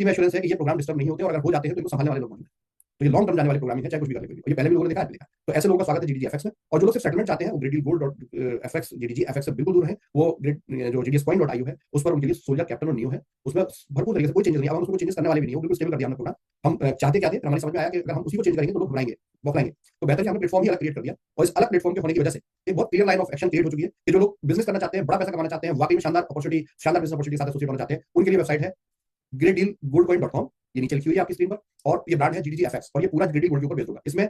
में एश्योरेंस है कि ये प्रोग्राम डिस्टर्ब नहीं होते और अगर हो जाते हैं तो इनको संभालने वाले लोग होंगे। तो ये लॉन्ग टर्म जाने वाले प्रोग्रामिंग है, चाहे कुछ भी कर ले कोई। ये पहले भी लोगों ने देखा है, देखा। तो ऐसे लोगों का स्वागत है जीडीजी एफएक्स में। और जो लोग सिर्फ सेटलमेंट चाहते हैं वो Greedy Gold dot FX GDG FX से बिल्कुल दूर है। वो जो जीडीएस कॉइन डॉट आईओ है उस पर उनके लिए सोल्जर कैप्टन और नियो है, उसमें भरपूर तरीके से कोई चेंजेस नहीं। अब हम उसको चेंजेस करने वाले भी नहीं, वो बिल्कुल स्टेबल कर दिया हमने प्रोग्राम। हम चाहते क्या थे, हमारी समझ में आया कि अगर हम उसी को चेंज करेंगे तो लोग घबराएंगे, बौखलाएंगे। तो बेहतर है हमने प्लेटफॉर्म ही अलग क्रिएट कर दिया। और इस अलग प्लेटफॉर्म के होने की वजह से एक बहुत clear line of action create हो चुकी है कि जो लोग बिजनेस करना चाहते हैं, बड़ा पैसा कमाना चाहते हैं, वाकई में शानदार अपॉर्चुनिटी, शानदार बिजनेस अपॉर्चुनिटी साथ एसोसिएट होना चाहते हैं, उनके लिए वेबसाइट है greatdealgoldcoin.com। ये नीचे लिखी हुई है आपकी स्क्रीन पर। और ये ब्रांड है जीडीजी एफएक्स और ये पूरा ग्रेडी गोल्ड के ऊपर बेस्ड होगा। इसमें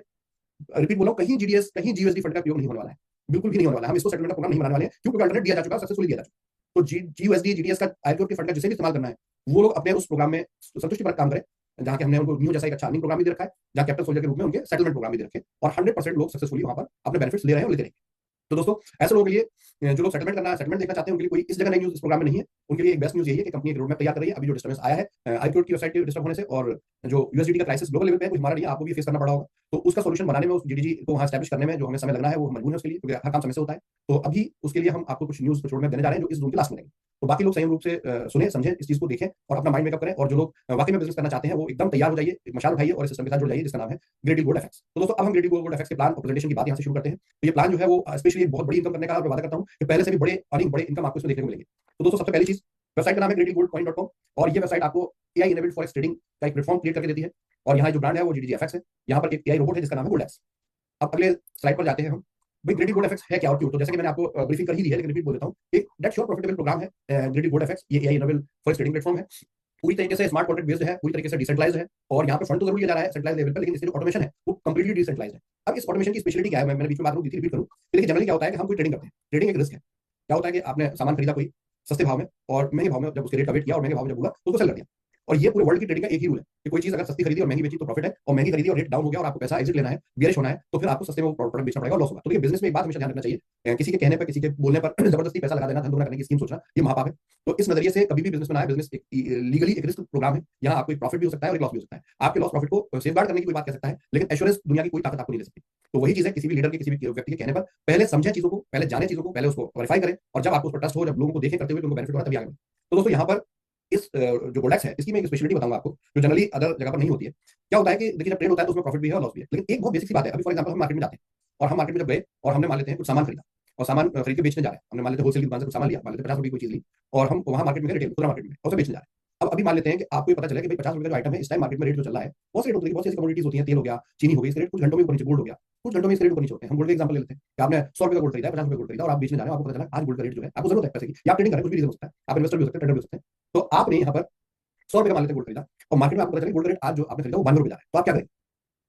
रिपीट बोला हूं, कहीं जीडीएस कहीं जीयूएसडी फंड का उपयोग नहीं होने वाला है, बिल्कुल भी नहीं होने वाला है। हम इसको सेटलमेंट का प्रोग्राम नहीं बनाने वाले हैं, क्योंकि अल्टरनेट दिया जा चुका है, सक्सेसफुली दिया जा चुका। तो जीयूएसडी जीडीएस का आईपीओ के फंड का जिसे भी इस्तेमाल करना है वो लोग अपने उस प्रोग्राम में संतुष्टिपरक काम करें, जहां हमने उनको न्यू जैसा एक अच्छा अर्निंग प्रोग्राम भी दे रखा है, जहां कैपिटल सोल्जर के रूप में उनके सेटलमेंट प्रोग्राम भी दे रखे, और 100% लोग सक्सेसफुली वहां पर अपने बेनिफिट्स ले रहे हैं और लेते रहेंगे। तो दोस्तों, ऐसे लोगों के लिए जो लोग सेटलमेंट करना है, सेटलमेंट देखना चाहते हैं, उनके लिए कोई इस जगह नई न्यूज़ इस प्रोग्राम में नहीं है। उनके लिए एक बेस्ट न्यूज़ यही है कि कंपनी एक रोड मैप तैयार कर रही है। अभी जो डिस्टर्बेंस आया है आईपीओ की वेबसाइट के डिस्टर्ब होने से, और जो यूएसडीटी का क्राइसिस ग्लोबल लेवल पे है, कुछ हमारा नहीं है, आपको भी फेस करना पड़ा होगा। तो उसका सॉल्यूशन बनाने में, उस जीडीजी को वहां एस्टैब्लिश करने में जो हमें समय लगना है, वो हम मजबूर है उसके लिए, क्योंकि हर काम समय से होता है। तो अभी उसके लिए हम आपको कुछ न्यूज़ रोड मैप देने जा रहे हैं जो इस जून के लास्ट में देंगे। तो बाकी लोग संयम रूप से सुने, समझें, इस चीज को देखें और अपना माइंड मेकअप करें। और जो लोग वाकई में बिजनेस करना चाहते हैं वो एकदम तैयार हो जाइए, मशाल उठाइए और इस सिस्टम के साथ जुड़ जाइए जिसका नाम है ग्रेडी गोल्ड एफएक्स। तो दोस्तों, अब हम ग्रेडी गोल्ड एफएक्स के प्लान और प्रेजेंटेशन की बात यहाँ से शुरू करते हैं। तो ये प्लान जो है वो स्पेशली एक बहुत बड़ी इनकम करने का मैं वादा करता हूँ कि पहले से भी बड़े अर्निंग, बड़े इनकम आपको इसमें देखने को मिलेंगे। तो दोस्तों, सबसे पहली चीज, वेबसाइट का नाम है greadygoldcoin.com। और ये वेबसाइट आपको एआई इनेबल्ड फॉरेक्स ट्रेडिंग का एक प्लेटफॉर्म क्रिएट करके देती है। और यहाँ जो ब्रांड है वो जीडीजी एफएक्स है। यहाँ पर एक एआई रोबोट है जिसका नाम है गोल्डेक्स। अब अगले स्लाइड पर जाते हैं हम। भाई, ग्रेडी गोल्ड एफएक्स है क्या और क्यों? तो जैसे कि मैंने आपको ब्रीफिंग कर ही दी है, लेकिन रिपीट बोल देता हूँ। एक डेट श्योर प्रॉफिटेबल प्रोग्राम है ग्रेडी गोल्ड एफएक्स। ये AI enabled forex trading platform है, पूरी तरीके से स्मार्ट कॉन्ट्रैक्ट बेस्ड है, पूरी तरीके से डिसेंट्रलाइज्ड है। और यहाँ पे फंड तो जरूर लिया जा रहा है सेंट्रलाइज लेवल पर, लेकिन इसकी जो ऑटोमेशन है वो कंप्लीटली डिसेंट्रलाइज्ड है। अब इस ऑटोमेशन की स्पेशलिटी क्या है, मैंने बीच में बात रिपीट करूँ। देखिए, जनरली क्या होता है कि हम कोई ट्रेडिंग करते हैं, ट्रेडिंग एक रिस्क है। क्या होता है कि आपने सामान खरीदा कोई सस्ते भाव में, और महंगे भाव में जब उसके रेट का वेट किया और महंगे भाव में जब हुआ तो उसको सेल कर दिया। और ये पूरे वर्ल्ड की ट्रेडिंग का एक ही रूल है कि कोई चीज अगर सस्ती खरीदी और महंगी बेची तो प्रॉफिट है, और महंगी खरीदी और रेट डाउन हो गया और आपको पैसा एग्जिट लेना है, बियरिश होना है, तो फिर आपको सस्ते में प्रोडक्ट बेचना पड़ेगा और लॉस होगा। तो ये बिजनेस में एक बात हमेशा ध्यान रखना चाहिए, किसी के कहने पर, किसी के बोलने पर जबरदस्ती पैसा लगा देना, धन दोगुना करने की स्कीम सोचना, ये महापाप है। तो इस नजरिए से कभी भी बिजनेस में आए, बिजनेस लीगली एक रिस्क प्रोग्राम है। यहाँ आपको एक प्रॉफिट भी हो सकता है और एक लॉस भी हो सकता है। आपके लॉस प्रॉफिट को सेफगार्ड करने की कोई बात कह सकता है, लेकिन एश्योरेंस दुनिया की कोई ताकत आपको नहीं दे सकती। तो वही चीज है, किसी भी लीडर के, किसी भी व्यक्ति के कहने पर पहले समझे चीजों को, पहले जाने चीजों को, पहले उसको वेरीफाई करें, और जब आपको उस पर ट्रस्ट हो, जब लोगों को देखें करते हुए तो उनको बेनिफिट हो तभी आगे बढ़ें। तो दोस्तों, यहाँ पर इस जो गोल्डेक्स है इसकी मैं एक स्पेशलिटी बताऊंगा आपको, जो जनरली अदर जगह पर नहीं होती है। क्या होता है कि देखिए, जब ट्रेड होता है तो उसमें प्रॉफिट भी है और लॉस भी है, लेकिन एक बहुत बेसिक सी बात है। अभी फॉर एग्जांपल हम मार्केट में जाते हैं, और हम मार्केट में जब गए और हमने मान लेते हैं कुछ सामान खरीदा, और सामान खरीद के बेचने जा रहे हैं, हमने मान लेते हैं होलसेल की दुकान से कुछ सामान लिया, मान लेते हैं 50 रुपये की कोई चीज ली, और हम वहां मार्केट में रिटेल खुदरा मार्केट में और उसे बेचने जा रहे हैं। अब अभी मान लेते हैं कि आपको ये पता चला कि भाई 50 रुपये का जो आइटम है इस टाइम मार्केट में रेट जो चल रहा है, बहुत से रेट होते हैं, बहुत सी ऐसी कमोडिटीज होती हैं, तेल हो गया, चीनी हो गई, इसके रेट कुछ घंटों में ऊपर नीचे, गोल्ड हो गया, कुछ घंटों में इसके रेट ऊपर नीचे होते हैं। हम गोल्ड का एग्जांपल ले लेते हैं कि आपने 100 रुपये का गोल्ड खरीदा है, 50 रुपये गोल्ड खरीदा और आप बेचने जा रहे हो, आपको पता चला आज गोल्ड का रेट जो है, आपको जरूरत है पैसे की, या आप ट्रेडिंग कर रहे हैं, कुछ भी रीजन हो सकता है, आप इन्वेस्टर भी हो सकते हैं, ट्रेडर भी हो सकते हैं। तो आपने यहाँ पर 100 रुपये का मान लेते हैं गोल्ड खरीदा, और मार्केट में आपको पता चला गोल्ड रेट आज जो आपने खरीदा वो 92 रुपये जा रहा है, तो आप क्या करेंगे?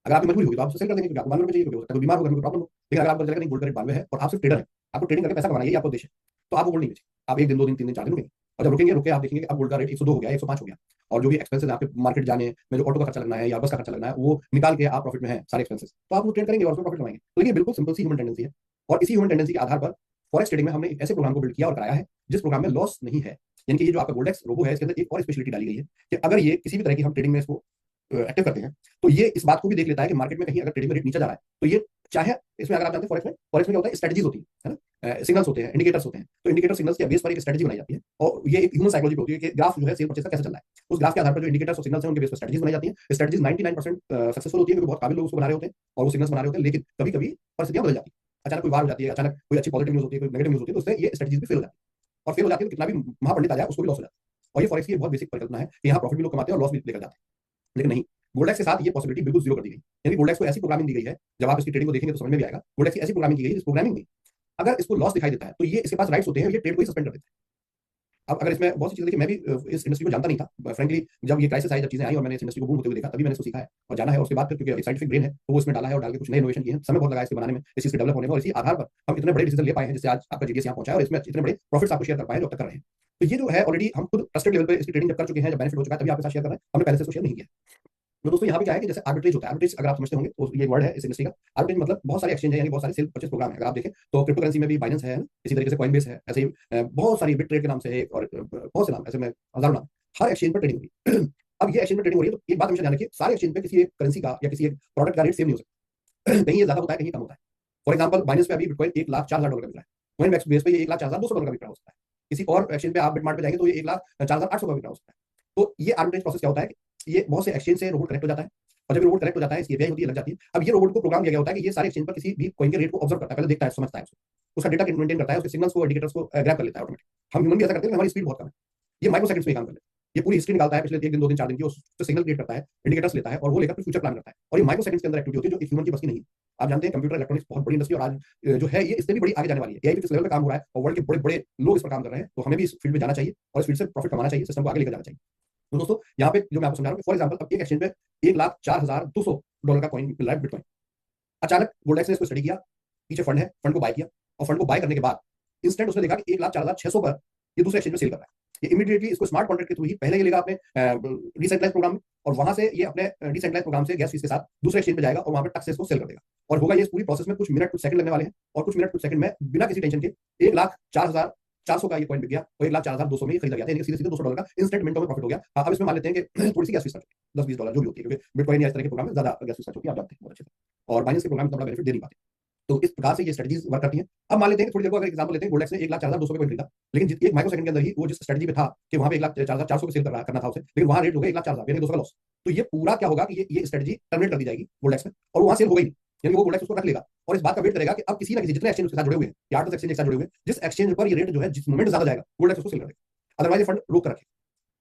अगर आपकी मजबूरी होगी तो आप सेल कर देंगे, क्योंकि आपको 92 रुपये चाहिए, क्योंकि हो सकता है बीमार होगा, कोई प्रॉब्लम हो। लेकिन अगर आपको पता चलेगा नहीं, गोल्ड का रेट 92 है और आप सिर्फ ट्रेडर है, आपको ट्रेडिंग करके पैसा कमाना है, ये आपका उद्देश्य है, तो आप वो गोल्ड नहीं बेचेंगे। आप एक दिन, 2 दिन, 3 दिन, 4 दिन रुकेंगे, और जब रुकेंगे रुके आप देखेंगे कि अब गोल्ड का रेट 102 हो गया, 105 हो गया, और जो भी एक्सपेंसेस आपके मार्केट जाने में, जो ऑटो का खर्चा लगना है या बस का खर्चा लगना है, वो निकाल के आप प्रॉफिट में है सारे एक्सपेंसेस, तो आप वो ट्रेड करेंगे और उसमें प्रॉफिट कमाएंगे। तो देखिए, बिल्कुल सिंपल सी ह्यूमन टेंडेंसी है। और इसी ह्यूमन टेंडेंसी के आधार पर फॉरेक्स ट्रेडिंग में हमने एक ऐसे प्रोग्राम को बिल्ड किया और कराया है जिस प्रोग्राम में लॉस नहीं है। यानी कि ये जो आपका गोल्डेक्स रोबो है, इसके अंदर एक और स्पेशलिटी डाली गई है कि अगर ये किसी भी तरह की हम ट्रेडिंग में इसको एक्टिव करते हैं, तो ये इस बात को भी देख लेता है कि मार्केट में कहीं अगर ट्रेडिंग में रेट नीचे जा रहा है, तो ये चाहे इसमें, अगर आप जानते हैं फॉरेक्स में क्या होता है, स्ट्रेटजीज होती है ना, सिग्नल्स होते हैं, इंडिकेटर्स होते हैं। तो इंडिकेटर सिग्नल्स के बेस पर एक स्ट्रेटजी बनाई जाती है, और ये एक ह्यूमन साइकोलॉजी होती है कि ग्राफ जो है सेल परचेज का कैसे चल रहा है, उस ग्राफ के आधार पर जो इंडिकेटर्स और सिग्नल्स हैं उनके बेस पर स्ट्रेटजीज बनाई जाती है। स्ट्रेटजीज 99% सक्सेसफुल होती है, क्योंकि बहुत काबिल लोग उसको बना रहे होते हैं और वो सिग्नल्स बना रहे होते हैं। लेकिन कभी कभी परिस्थितियां बदल जाती है, अचानक कोई वार हो जाती है, अचानक कोई अच्छी पॉजिटिव न्यूज होती है, कोई नेगेटिव न्यूज होती है, तो उससे ये स्ट्रेटजीज भी फेल हो जाती है, और फेल हो जाती है तो कितना भी महापंडित आ जाए उसको भी लॉस हो जाता है। और ये फॉरेक्स की बहुत बेसिक परिकल्पना है कि यहाँ प्रॉफिट भी लोग कमाते हैं और लॉस भी लेकर जाते हैं। लेकिन नहीं, गोल्डेक्स के साथ ये पॉसिबिलिटी बिल्कुल जीरो कर दी गई। यानी गोल्डेक्स को ऐसी प्रोग्रामिंग दी गई है, जब आप इसकी ट्रेडिंग को देखेंगे तो समझ में भी आएगा, गोल्डेक्स की ऐसी प्रोग्रामिंग की गई है, इस प्रोग्रामिंग में अगर इसको लॉस दिखाई देता है तो ये इसके पास राइट्स होते हैं, ये ट्रेड को ही सस्पेंड कर देते हैं। अब अगर इसमें बहुत सी चीजें, देखिए मैं भी इस इंडस्ट्री को जानता नहीं था फ्रेंकली, जब ये क्राइसिस आई, जब चीजें आई और मैंने इस इंडस्ट्री को बूम होते हुए देखा, तभी मैंने इसको सीखा है और जाना है। और उसके बाद फिर क्योंकि साइंटिफिक ब्रेन है तो वो इसमें डाला है और डाल के कुछ नए इनोवेशन किए हैं, समय बहुत लगा इसके बनाने में, इस चीज के डेवलप होने में, और इसी आधार पर हम इतने बड़े डिसीजन ले पाए हैं जिससे आज आपका जीडीएस यहाँ पहुंचा है और इसमें इतने बड़े प्रॉफिट्स आपको शेयर कर पाए जो अब तक कर रहे हैं। तो ये जो है ऑलरेडी हम खुद ट्रस्टेड लेवल पे इसकी ट्रेडिंग जब कर चुके हैं, जब बेनिफिट हो चुका है, तभी आपके साथ शेयर कर रहे हैं, हमने पहले से इसको शेयर नहीं किया। तो दोस्तों, यहाँ पे क्या है कि जैसे आर्बिट्रेज होता है, आर्बिट्रेज अगर आप समझते होंगे तो ये वर्ड है इस इंडस्ट्री का। आर्बिट्रेज मतलब बहुत सारे एक्सचेंज है, यानी बहुत सारे सेल परचेज प्रोग्राम है। अगर आप देखें तो क्रिप्टो करेंसी में भी बाइनेंस है, इसी तरीके से कॉइनबेस है, ऐसे ही बहुत सारी बिट ट्रेड के नाम से है, और बहुत से नाम, ऐसे में हजारों नाम, हर एक्सचेंज पर ट्रेडिंग होगी। अब ये एक्सचेंज में ट्रेडिंग हो रही है, तो एक बात हमेशा ध्यान रखिए, सारे एक्सचेंज पे किसी एक करेंसी का या किसी एक प्रोडक्ट का रेट सेम नहीं हो सकता। कहीं ये ज्यादा होता है, कहीं कम होता है। फॉर एग्जाम्पल, बाइनेंस पे अभी बिटकॉइन 1,04,000 डॉलर का मिल रहा है, कॉइनबेस पे ये 1,04,200 डॉलर का बिक रहा हो सकता है। किसी और एक्सचेंज पे आप बिटमार्ट पे जाएंगे तो ये 1,04,800 का बिक रहा हो सकता है। तो ये आर्बिट्रेज प्रोसेस क्या होता है कि ये बहुत से एक्सचेंज से रोबोट कनेक्ट हो जाता है, और जब रोबोट कनेक्ट हो जाता है इसकी एपीआई होती है, लग जाती है। अब ये रोबोट को प्रोग्राम किया गया होता है कि ये सारे एक्सचेंज पर किसी भी कॉइन के रेट को ऑब्जर्व करता है, पहले देखता है, समझता है उसको, उसका डेटा मेंटेन करता है, उसके सिग्नल्स को, इंडिकेटर्स को ग्रैब कर लेता है ऑटोमेटिक। हम ह्यूमन भी ऐसा करते हैं, हमारी स्पीड बहुत कम है, ये माइक्रो सेकंड्स में काम कर लेता है। ये पूरी हिस्ट्री निकालता है पिछले 1 दिन 2 दिन 4 दिन की, उससे सिग्नल क्रिएट करता है, इंडिकेटर्स लेता है, और वो लेकर फिर फ्यूचर प्लान करता है। और ये माइक्रो सेकंड्स के अंदर एक्टिविटी होती है, जो एक ह्यूमन की बस की नहीं है। आप जानते हैं कंप्यूटर इलेक्ट्रॉनिक्स बहुत बड़ी इंडस्ट्री, और आज जो है ये इससे भी बड़ी आगे जाने वाली है। एआई भी किस लेवल पे काम हो रहा है, और वर्ल्ड के बड़े बड़े लोग इस पर काम कर रहे हैं, तो हमें भी इस फील्ड में जाना चाहिए और इस फील्ड से प्रॉफिट कमाना चाहिए, सिस्टम को आगे लेकर जाना चाहिए। तो दोस्तों यहाँ पे जो मैं आपको समझा रहा हूँ, फॉर एग्जाम्पल अब एक एक्सचेंज पे $1,04,200 का कॉइन मिल रहा है, बिटकॉइन। अचानक गोल्डेक्स ने इसको स्टडी किया, पीछे फंड है, फंड को बाय किया, और फंड को बाय करने के बाद इंस्टेंट उसने देखा कि 1,04,600 पर ये दूसरे एक्सचेंज में सेल कर रहा है। ये इमीडिएटली इसको स्मार्ट कॉन्ट्रैक्ट के थ्रू ही पहले ये लेगा अपने डिसेंट्रलाइज प्रोग्राम में, और वहां से ये अपने डिसेंट्रलाइज प्रोग्राम से गैस फीस के साथ दूसरे एक्सचेंज पे जाएगा, और वहां पर टक से इसको सेल कर देगा। और होगा ये इस पूरी प्रोसेस में कुछ मिनट कुछ सेकंड लगने वाले हैं, और कुछ मिनट कुछ सेकंड में बिना किसी टेंशन के 1,04,400 का ये कॉइन बिक गया, और 1,04,200 में ये खरीदा गया, यानी सीधे सीधे $200 का इंस्टेंट मिनटों में प्रॉफिट हो गया। अब इसमें मान लेते हैं कि थोड़ी सी गैस फीस खर्च $10-20 जो भी होती है, क्योंकि बिटकॉइन या इस तरह के प्रोग्राम में ज्यादा गैस फीस खर्च होती है, आप जानते हैं बहुत अच्छे से, और बाइनेंस के प्रोग्राम में बड़ा बेनिफिट दे नहीं पाते। तो इस प्रकार से ये स्ट्रेटजीज वर्क करती हैं। अब मान लेते हैं कि थोड़ी देर को अगर एग्जांपल लेते हैं, गोल्डेक्स ने 1,04,200 पे कोइन खरीदा, लेकिन एक माइक्रो सेकंड के अंदर ही वो जिस स्ट्रेटजी पे था कि वहां पे 1,04,400 पे सेल करना था उसे, लेकिन वहां रेट हो गया 1,04,000, यानी 200 का लॉस। तो ये पूरा क्या होगा कि ये स्ट्रेटजी टर्मिनेट कर दी जाएगी गोल्डेक्स में, और वहां सेल हो गई नहीं, यानी वो गोल्डेक्स उसको रख लेगा, और इस बात का वेट करेगा कि अब किसी ना किसी, जितने एक्सचेंज उसके साथ जुड़े हुए हैं, या 8 एक्सचेंज के साथ जुड़े हुए हैं, जिस एक्सचेंज पर ये रेट जो है जिस मोमेंट ज्यादा जाएगा, गोल्डेक्स उसको सेल कर देगा, अदरवाइज फंड रोक कर रखे।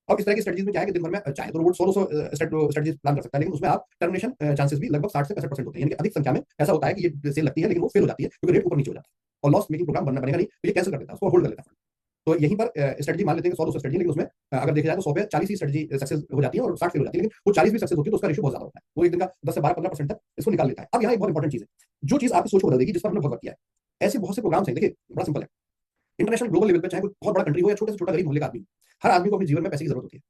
अब इस तरह की स्ट्रेटजीज में क्या है कि दिन भर में चाहे तो रोबोट 100 स्ट्रेटजीज प्लान कर सकता है, लेकिन उसमें आप टर्मिनेशन चांसेस भी लगभग 60 से 65% होते हैं, यानी कि अधिक संख्या में ऐसा होता है कि ये सेल लगती है लेकिन वो फेल हो जाती है, क्योंकि रेट ऊपर नीचे हो जाता है, और लॉस मेकिंग प्रोग्राम बनेगा नहीं, तो ये कैंसिल कर देता है, उसको होल्ड कर लेता है। तो यहीं पर स्ट्रेटजी मान लेते हैं 100-200 स्ट्रेटजी, लेकिन उसमें अगर देखा जाए तो 100 पे 40 ही स्ट्रेटजी सक्सेस हो जाती है और 60 फेल हो जाती है, लेकिन वो 40 भी सक्सेस होती है तो उसका रेशियो बहुत ज्यादा होता है, वो एक दिन का 10 से 12-15% तक इसको निकाल लेता है। अब यहाँ एक बहुत इंपॉर्टेंट चीज है, जो चीज आपकी सोच को बदल देगी, जिस पर हमने बहुत वर्क किया है। ऐसे बहुत से प्रोग्राम्स हैं, देखिए बड़ा सिंपल है, इंटरनेशनल ग्लोबल लेवल पे चाहे कोई बहुत बड़ा कंट्री हो या छोटे से छोटा गरीब मोहल्ले का आदमी, हर आदमी को अपने जीवन में पैसे की जरूरत होती है,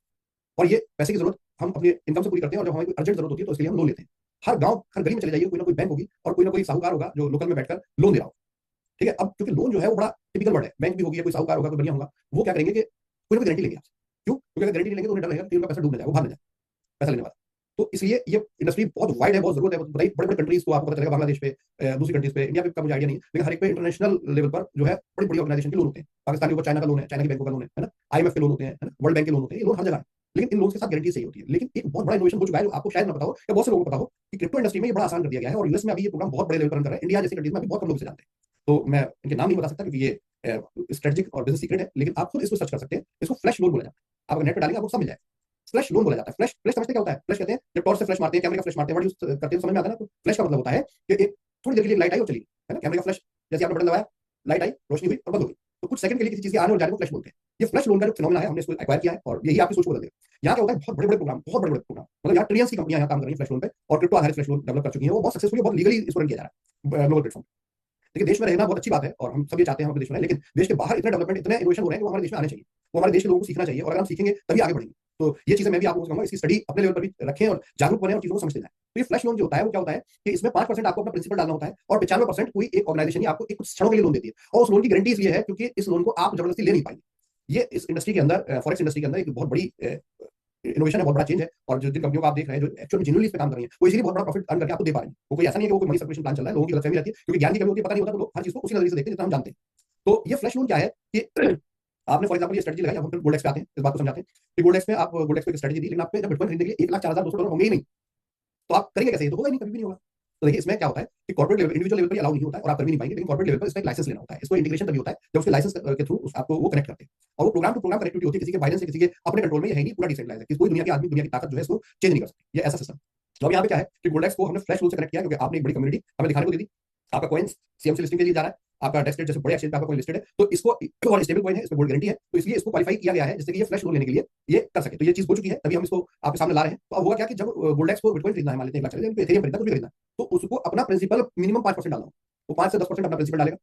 और ये पैसे की जरूरत हम अपने इनकम से पूरी करते हैं, और जब हमें कोई अर्जेंट जरूरत होती है तो इसके लिए हम लोन लेते हैं। हर गांव हर गली में चले जाइए, कोई ना कोई बैंक होगी और कोई ना कोई साहूकार होगा जो लोकल में बैठकर लोन दे रहा हो। ठीक है, अब क्योंकि लोन जो है वो बड़ा टिपिकल वर्ड है, बैंक भी होगी, कोई साहूकार होगा, कोई बढ़िया होगा, वो क्या करेंगे कि कोई ना कोई गारंटी लेंगे आपसे। क्यों? क्योंकि अगर गारंटी नहीं लेंगे तो उन्हें डर रहेगा कि उनका पैसा डूब ना जाए, वो भाग ना जाए पैसा लेने वाला। तो इसलिए ये इंडस्ट्री बहुत वाइड है, बहुत जरूरत है, बताइए बड़े बड़े कंट्रीज को आपको पता चलेगा, बांग्लादेश पे, दूसरी कंट्रीज पे, इंडिया पे का मुझे आइडिया नहीं है, लेकिन हर एक पे इंटरनेशनल लेवल पर जो है बड़ी बड़ी ऑर्गेनाइजेशन के लोन होते हैं। पाकिस्तान के ऊपर चाइना का लोन है, चाइना की बैंकों का लोन है ना, आईएमएफ के लोन होते हैं, वर्ल्ड बैंक के लोन होते हैं, ये लोन हर जगह है, लेकिन इन लोन के साथ गारंटी सही होती है। लेकिन एक बहुत बड़ा इनोवेशन हो चुका है जो आपको शायद ना पता हो, या बहुत से लोगों को पता हो, कि क्रिप्टो इंडस्ट्री में ये बड़ा आसान कर दिया गया है, और यूएस में अभी ये प्रोग्राम बहुत बड़े लेवल पर रन कर रहा है, इंडिया जैसी कंट्रीज में अभी बहुत कम लोग इसे जानते हैं। तो मैं इनके नाम नहीं बता सकता क्योंकि ये स्ट्रेटेजिक और बिजनेस सीक्रेट है, लेकिन आप खुद इसको सर्च कर सकते हैं, इसको फ्लैश लोन बोला जाता है। आप अगर नेट पे डालेंगे आपको सब मिल जाएगा, फ्लैश लोन बोला जाता है। फ्लैश फ्लैश समझते क्या होता है? फ्लैश कहते हैं जब टॉर्च से फ्लैश मारते हैं, कैमरे का फ्लैश मारते हैं, वर्ड यूज करते हैं, समझ में आता है ना? तो फ्लैश का मतलब होता है कि एक थोड़ी देर के लिए लाइट आई और चली गई, है ना, कैमरे का फ्लैश, जैसे आपने बटन दबाया, लाइट आई, रोशनी हुई और बंद हो गई, तो कुछ सेकंड के लिए किसी चीज के आने और जाने को फ्लैश बोलते हैं। ये फ्लैश लोन का जो फिनोमेना है, हमने इसको एक्वायर किया है, और यही आपकी सोच को बदल देगा। यहाँ क्या होता है, बहुत बड़े बड़े प्रोग्राम, बहुत बड़े बड़े प्रोग्राम, मतलब यहाँ ट्रिलियंस की कंपनियां यहाँ काम कर रही है फ्लैश लोन पे, और क्रिप्टो आधारित फ्लैश लोन डेवलप कर चुकी है, वो बहुत सक्सेसफुली, बहुत लीगली इसको रन किया जा रहा है ग्लोबल प्लेटफॉर्म। देखिए देश में रहना बहुत अच्छी बात है, और हम सब ये चाहते हैं हम अपने देश में, लेकिन देश के बाहर इतने डेवलपमेंट, इतने इनोवेशन हो रहे हैं कि वो हमारे देश में आने चाहिए, वो हमारे देश के लोगों को सीखना चाहिए, और अगर हम सीखेंगे तभी आगे बढ़ेंगे। तो ये चीजें मैं भी आपको कहूंगा, इसकी स्टडी अपने लेवल पर भी रखें और जागरूक बने और चीजों को समझते जाएं। तो ये फ्लैश लोन जो होता है वो क्या होता है कि इसमें 5% आपको अपना प्रिंसिपल डालना होता है, और 95% कोई एक ऑर्गेनाइजेशन आपको एक कुछ क्षणों के लिए लोन देती है, और उस लोन की गारंटी इसलिए है क्योंकि इस लोन को आप जबरदस्ती ले नहीं पाएंगे। ये इस इंडस्ट्री के अंदर, फॉरेक्स इंडस्ट्री के अंदर एक बहुत बड़ी इनोवेशन है, बहुत बड़ा चेंज है, और जो जिन कंपनियों को आप देख रहे हैं जो एक्चुअली जेन्युइनली इस पे काम कर रही है, वो इसीलिए बहुत बड़ा प्रॉफिट अर्न करके आपको दे पा रही है। वो कोई ऐसा नहीं है कि वो कोई मनी सर्कुलेशन प्लान चल रहा है, लोगों की गलतफहमी रहती है, क्योंकि ज्ञान की कमी होती है, पता नहीं होता, तो लोग हर चीज को उसी नजरिए से देखते हैं जितना हम जानते हैं। तो ये फ्लैश लोन क्या है कि आपने फॉर एग्जांपल ये स्ट्रेटजी लगाई, हम फिर गोल्डेक्स पे आते हैं, इस बात को समझाते हैं कि गोल्डेक्स में आप गोल्डेक्स पे एक स्ट्रेटजी दी, लेकिन आपने जब बिटकॉइन खरीदने के लिए $1,04,200 होंगे ही नहीं, तो आप करेंगे कैसे? ये तो होगा ही नहीं, कभी भी नहीं होगा। तो देखिए इसमें क्या होता है कि कॉर्पोरेट लेवल, इंडिविजुअल लेवल पर अलाउ नहीं होता है और आप कर भी नहीं पाएंगे, लेकिन कॉर्पोरेट लेवल पर इसका एक लाइसेंस लेना होता है। इसको इंटीग्रेशन तभी होता है जब उसके लाइसेंस के थ्रू आपको वो कनेक्ट करते हैं, और वो प्रोग्राम टू प्रोग्राम कनेक्टिविटी होती है, किसी के बाइनेंस से किसी के अपने कंट्रोल में, ये है नहीं, पूरा डिसेंट्रलाइज है, कोई दुनिया के आदमी, दुनिया की ताकत जो है इसको चेंज नहीं कर सकती, ये ऐसा सिस्टम। तो अब यहाँ पे क्या है कि गोल्डेक्स को हमने फ्लैश लोन से कनेक्ट किया, क्योंकि आपने एक बड़ी कम्युनिटी हमें दिखाने को दी थी, आपका कॉइन्स सीएमसी लिस्टिंग के लिए जा रहा है, आपका डेस्क जैसे बड़े एक्सचेंज पे आपका कॉइन लिस्टेड है, तो इसको और स्टेबल कॉइन है, इसमें गोल्ड गारंटी है, तो इसलिए इसको क्वालिफाई किया गया है जिससे कि ये फ्लैश लोन लेने के लिए ये कर सके। तो ये चीज हो चुकी है, तभी हम इसको आपके सामने ला रहे हैं। तो अब होगा क्या कि जब गोल्डेक्स को बिटकॉइन खरीदना है, मान लेते हैं 1 लाख चले, एथेरियम खरीदना, कुछ भी खरीदना, तो उसको अपना प्रिंसिपल मिनिमम 5% डालना हो, वो 5 से 10% अपना प्रिंसिपल डालेगा।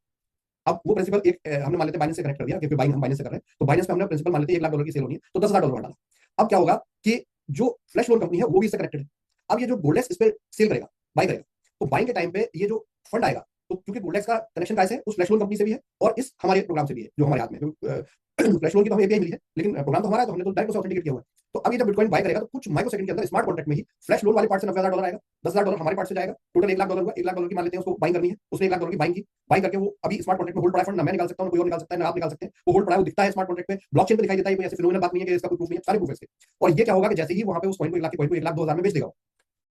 अब वो प्रिंसिपल एक हमने मान लेते हैं बाइनेंस से कनेक्ट कर दिया, क्योंकि बाइंग हम बाइनेंस से कर रहे हैं, तो बाइनेंस पे हमने प्रिंसिपल मान लेते हैं $1 लाख की सेल होनी है, तो $10,000 डाला। अब क्या होगा कि जो फ्लैश लोन कंपनी है वो भी इससे कनेक्टेड है। अब ये जो गोल्डेक्स इस पर सेल करेगा, बाई करेगा, तो बाइंग के टाइम पे ये जो फंड आएगा, तो क्योंकि गोल्डेक्स का कनेक्शन कैसे है, उस फ्लैश लोन कंपनी से भी है और इस हमारे प्रोग्राम से भी है जो हमारे हाथ में फ्लैश लोन की तो हमें एपीआई मिली है, लेकिन प्रोग्राम तो हमारा है, तो हमने तो डायरेक्ट उसे ऑथेंटिकेट किया हुआ है। तो अब ये जब बिटकॉइन बाय करेगा तो कुछ माइक्रो सेकंड के अंदर स्मार्ट कॉन्ट्रैक्ट में ही फ्लैश लोन वाले पार्ट से $90,000 आएगा, $10,000 हमारे पार्ट से जाएगा, टोटल $1,00,000 हुआ। $1,00,000 की मान लेते हैं उसको बाइंग करनी है, उसने $1,00,000 की बाइंग की, बाइंग करके वो अभी स्मार्ट कॉन्ट्रैक्ट में होल्ड पड़ा है फंड, ना मैं निकाल सकता हूँ, ना कोई और निकाल सकता है, ना आप निकाल सकते हैं, वो होल्ड पड़ा है, वो दिखता है स्मार्ट कॉन्ट्रैक्ट पे, ब्लॉकचेन पे दिखाई देता है, कोई ऐसी फिनोमिनल बात नहीं है कि इसका कोई प्रूफ नहीं है, सारे प्रूफ है इसके। और ये क्या होगा कि जैसे ही वहां पे उस कॉइन को 1,00,000 के कॉइन को 1,02,000 में बेच देगा,